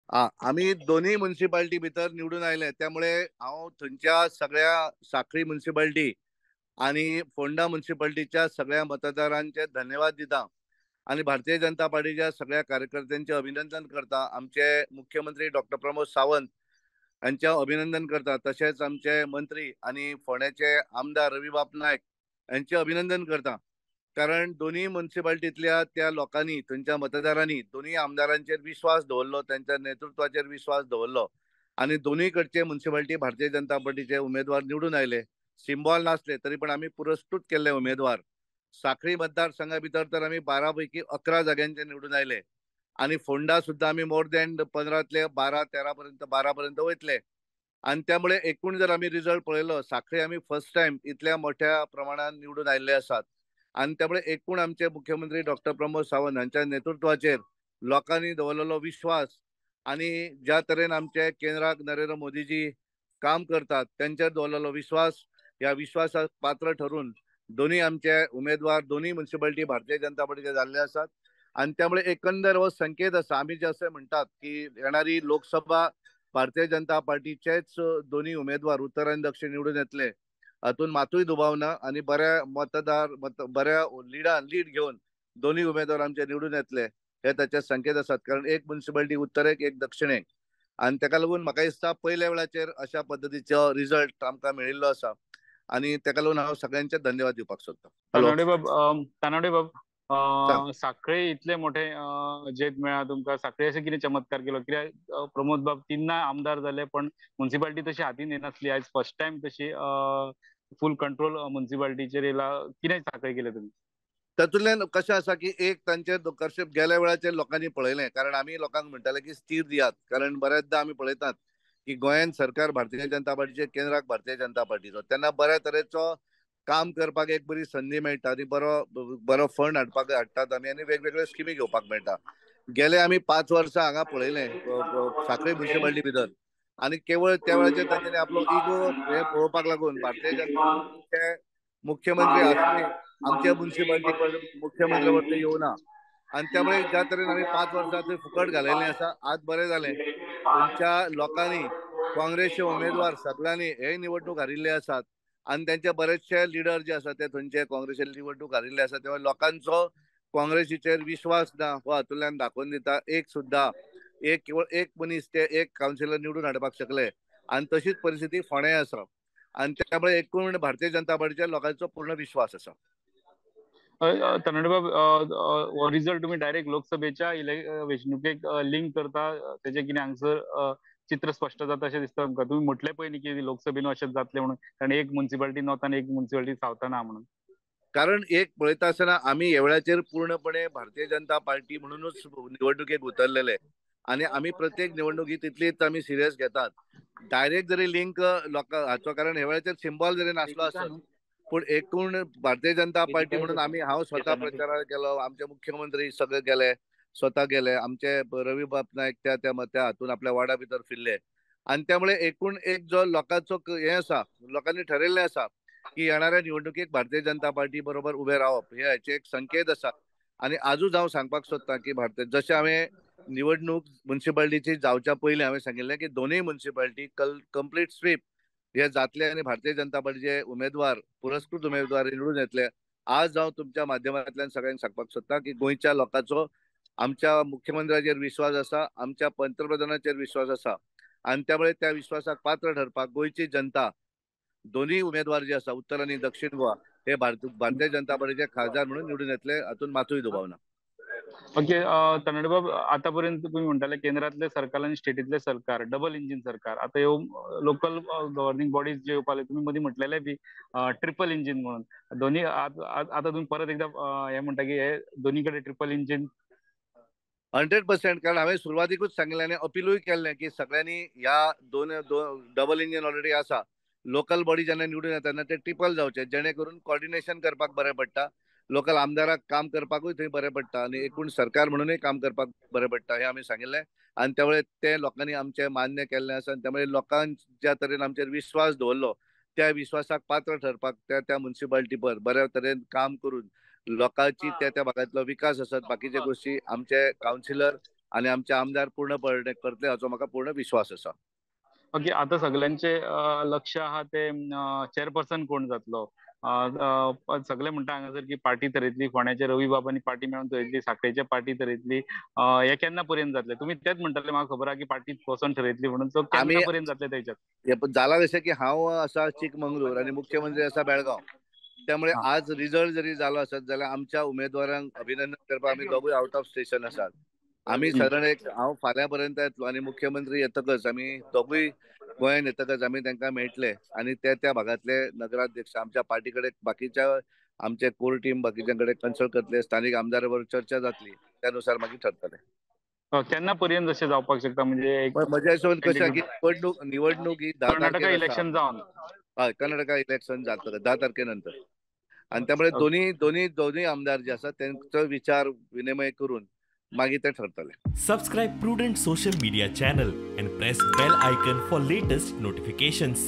आम्ही दोन्ही म्युन्सिपाल्टी भितर निवडून आयले, त्यामुळे हांव थंयच्या सगळ्या साखळी म्युन्सिपाल्टी आणि फोंडा म्युन्सिपाल्टीच्या सगळ्या मतदारांचे धन्यवाद दिता आणि भारतीय जनता पार्टीच्या सगळ्या कार्यकर्त्यांचे अभिनंदन करता. आमचे मुख्यमंत्री डॉक्टर प्रमोद सावंत यांचे अभिनंदन करता. तसेच आमचे मंत्री आणि फोंड्याचे आमदार रवी बाप नायक यांचे अभिनंदन करता. कारण दोन्ही म्युन्सिपाल्टीतल्या त्या लोकांनी, थंयच्या मतदारांनी दोन्ही आमदारांचेर विश्वास दवरलो, त्यांच्या नेतृत्वाचेर विश्वास दवरलो आणि दोन्ही कडचे म्युन्सिपाल्टी भारतीय जनता पार्टीचे उमेदवार निवडून आयले. सिम्बॉल नासले तरी पण आम्ही पुरस्कृत केले उमेदवार. साखळी मतदारसंघा भितर तर आम्ही 12 पैकी 11 जाग्यांचे निवडून आयले आणि फोंडा सुद्धा आम्ही मोर दॅन 15तले 12-13 पर्यंत 12 पर्यंत वयतले. आणि त्यामुळे एकूण जर आम्ही रिझल्ट पळयलो, साखळी आम्ही फर्स्ट टाइम इतल्या मोठ्या प्रमाणात निवडून आयिल्ले आसात. आणि त्यामुळे एकूण आमचे मुख्यमंत्री डॉक्टर प्रमोद सावंत यांच्या नेतृत्वाचेर लोकांनी दवरलेलो विश्वास आणि ज्या तरेन आमचे केंद्राक नरेंद्र मोदीजी काम करतात त्यांचेर दवरलेलो विश्वास, या विश्वासाक पात्र ठरून दोन्ही आमचे उमेदवार दोन्ही म्युन्सिपाल्टी भारतीय जनता पार्टीचे जाल्ले आसात. आणि त्यामुळे एकंदर हो संकेत असा, आम्ही जे असे म्हणतात की येणारी लोकसभा भारतीय जनता पार्टीचेच दोन्ही उमेदवार उत्तर आणि दक्षिण निवडून येतले हातून मातूय दुबाव ना आणि बऱ्या लीड घेऊन दोन्ही उमेदवार आमचे निवडून येतले हे त्याचे संकेत असतात. कारण एक म्युन्सिपाल्टी उत्तरेक एक दक्षिणेक आणि ताका लागून म्हाका दिसता पहिल्या वेळाचेर अशा पद्धतीचो रिझल्ट आमकां मेळिल्लो आसा आणि ताका लागून हांव सगळ्यांचे धन्यवाद दिवपाक सोदतां. हॅलो, तानावडे बाब, सांग. साखळे इतले मोठे जेत मेळ्ळा तुमकां. साखळे अशें कितें चमत्कार केलो? कित्याक प्रमोद बाब तिन्ना आमदार जाले पण म्युन्सिपाल्टी तशी हातीन येनासली. आयज फर्स्ट टाइम तशी फुल कंट्रोल म्युन्सिपाल्टीचेर येयला. कितें साखळे केले तुमी? तातूंतल्यान कशें आसा की एक तांचे करशे गेल्या वेळाचेर लोकांनी पळयलें. कारण आमी लोकांक म्हणटाले की स्थिर दियात. कारण बऱ्याचदा आमी पळयतात की गोंयांत सरकार भारतीय जनता पार्टीचे, केंद्राक भारतीय जनता पार्टीचो, तेन्ना बऱ्या तरेचो काम करपाक एक बरी संदी मेळटा आणि बरो बरो फंड हाडटात आमी आणि वेगवेगळ्यो स्किमी घेवपाक मेळटा. गेले आमी 5 वर्सां हांगा पळयलें सांखळी म्युन्सिपाल्टी भितर आणि केवळ त्या वेळाचेर तांच्यांनी आपलो इगो हे पळोवपाक लागून भारतीय जनता पार्टीचे मुख्यमंत्री आजूनय आमच्या म्युन्सिपाल्टी मुख्यमंत्री वरती येवना आणि त्यामुळे ज्या तरेन आम्ही 5 वर्सां थंय फुकट घालयलें आसा, आज बरें जालें थंयच्या लोकांनी काँग्रेसचे उमेदवार सगळ्यांनी हे निवडणूक हारिल्ले आसात आणि त्यांचे बरेचशे लिडर जे आसात ते थंयचे काँग्रेसीचे निवडणूक हारिल्ले आसात. तेव्हा लोकांचो काँग्रेसीचेर विश्वास ना हो हातूंतल्यान दाखोवन दिता. केवळ एक मनीस ते एक कावन्सिलर निवडून हाडपाक शकले आणि तशीच परिस्थिती फोंड्याय आसा आणि त्यामुळे एकूण भारतीय जनता पार्टीच्या लोकांचो पूर्ण विश्वास आसा. तनडबाब, हो रिझल्ट तुम्ही डायरेक्ट लोकसभेच्या वेंचणुकेक लिंक करता, तेजे कितें हांगसर चित्र स्पश्ट जाता अशें दिसता तुमकां? तुम्ही म्हटलें पळय न्ही की लोकसभेन अशेंच जातलें म्हणून, कारण एक म्युन्सिपाल्टी नॉर्थान एक म्युन्सिपाल्टी सावथान आहा म्हणून. कारण एक पळयता आसतना आम्ही ह्या वेळाचेर पूर्णपणे भारतीय जनता पार्टी म्हणूनच निवडणुकेक उतरलेले आणि आम्ही प्रत्येक निवडणुकी तितलीच आम्ही सिरियस घेतात. डायरेक्ट जरी लिंक लोकां हाचो, कारण ह्या वेळाचेर सिम्बॉल जरी नासलो आसत पण एकूण भारतीय जनता पार्टी म्हणून हांव स्वतः प्रचाराक गेलो, आमचे मुख्यमंत्री सगळे गेले, स्वतः गेले, आमचे रवी बाप नायक त्या हातून आपल्या वाडा भितर फिरले आणि त्यामुळे एकूण एक जो लोकांचो हे आसा, लोकांनी ठरयल्लें आसा की येणाऱ्या निवडणुकीक भारतीय जनता पार्टी बरोबर उभे रावप हे हाचे एक संकेत आसा. आणि आजूच हांव सांगपाक सोदतां की जशें हांवें निवडणूक म्युन्सिपाल्टीची जावच्या पयलीं हांवें सांगिल्लें की दोनूय म्युन्सिपाल्टी कंप्लीट स्वीप हे जातले आणि भारतीय जनता पार्टीचे उमेदवार पुरस्कृत उमेदवार निवडून येतले. आज हांव तुमच्या माध्यमांतल्यान सगळ्यांक सांगपाक सोदतां की गोंयच्या लोकांचो आमच्या मुख्यमंत्र्याचेर विश्वास आसा, आमच्या पंतप्रधानाचेर विश्वास आसा आणि त्यामुळे त्या विश्वासाक पात्र ठरपाक गोंयची जनता दोन्ही उमेदवार जे आसा उत्तर आणि दक्षिण गोवा हे भारतीय जनता पार्टीचे खासदार म्हणून निवडून येतले हातून मातूय दुबाव ना. ओके, तनडबाब, आतापर्यंत तुम्ही म्हणताले केंद्रातले सरकार आणि स्टेटीतले सरकार डबल इंजिन सरकार. आता ह्यो लोकल गव्हर्निंग बॉडीज जे येवपाले, तुम्ही मदीं म्हटलेले बी ट्रिपल इंजिन म्हणून. दोन्ही आता तुम्ही परत एकदा हे म्हणता की हे दोन्हीकडे ट्रिपल इंजिन. 100% कारण हांवें सुरवातीकूच सांगिल्लें आनी अपिलूय केल्लें की सगळ्यांनी ह्या दोन डबल इंजिन ऑलरेडी आसा. लोकल बॉडी जेन्ना निवडून येता तेन्ना ते ट्रिपल जावचे, जेणे करून कॉर्डिनेशन करपाक बरें पडटा, लोकल आमदाराक काम करपाकूय थंय बरें पडटा आणि एकूण सरकार म्हणूनय काम करपाक बरें पडटा हे आमी सांगिल्लें आणि त्यामुळे ते लोकांनी आमचे मान्य केल्लें आसा आणि त्यामुळे लोकांक ज्या तरेन आमचेर विश्वास दवरलो त्या विश्वासाक पात्र ठरपाक त्या म्युन्सिपाल्टी पर बऱ्या तरेन काम करून लोकांची त्या भागातलो विकास आसत, बाकीचे गोष्टी आमचे कावन्सिलर आणि आमचे आमदार पूर्णपणे करतले हाचो म्हाका पूर्ण विश्वास आसा. ओके, आता सगळ्यांचे लक्ष आहा ते चेअरपर्सन कोण जातलो. सगळे म्हणटा हांगासर की पार्टी तरेतली फोंड्याचे रवी बाबांनी पार्टी मेळून तरेतली, सांखळेचे पार्टी तरेतली. हे केन्ना पर्यंत जातले? तुम्ही तेच म्हणटाले म्हाका खबर आहा की पार्टी वचोन ठरयतली म्हणून. सो केन्ना आमी पर्यंत जातले तेच्यात? हे पण जाला जशें की हांव आसा चिकमंगळूर आणि मुख्यमंत्री आसा बेळगांव. त्यामुळे हा. आज रिझल्ट जरी जालो आसत जाल्यार आमच्या उमेदवारांक अभिनंदन करपाक आमी दोगूय आउट ऑफ स्टेशन आसात. आमी सादारण हांव फाल्यां पर्यंत येतलो आणि मुख्यमंत्री येतकच आमी दोगूय गोंयान येतकच आमी तांकां मेळटले आणि त्या भागातले नगराध्यक्ष आमच्या पार्टी कडेन बाकीच्या आमचे कोर टीम बाकीच्या कडेन कन्सल्ट करतले, स्थानिक आमदारा बरोबर चर्चा जातली, त्यानुसार मागीर ठरतले. केन्ना पर्यंत अशें जावपाक शकता? म्हणजे एक म्हज्या हिशोबान कशें आहा की निवडणूक ही 10 कर्नाटका तारखेर आसा. इलेक्शन जावन. हय, कर्नाटका इलेक्शन जातकच 10 तारखेनंतर. आणि त्यामुळे दोन्ही आमदार जे असतात त्यांचा विचार विनिमय करून मागीर ते ठरतले. Subscribe Prudent social media channel and press bell icon for latest notifications.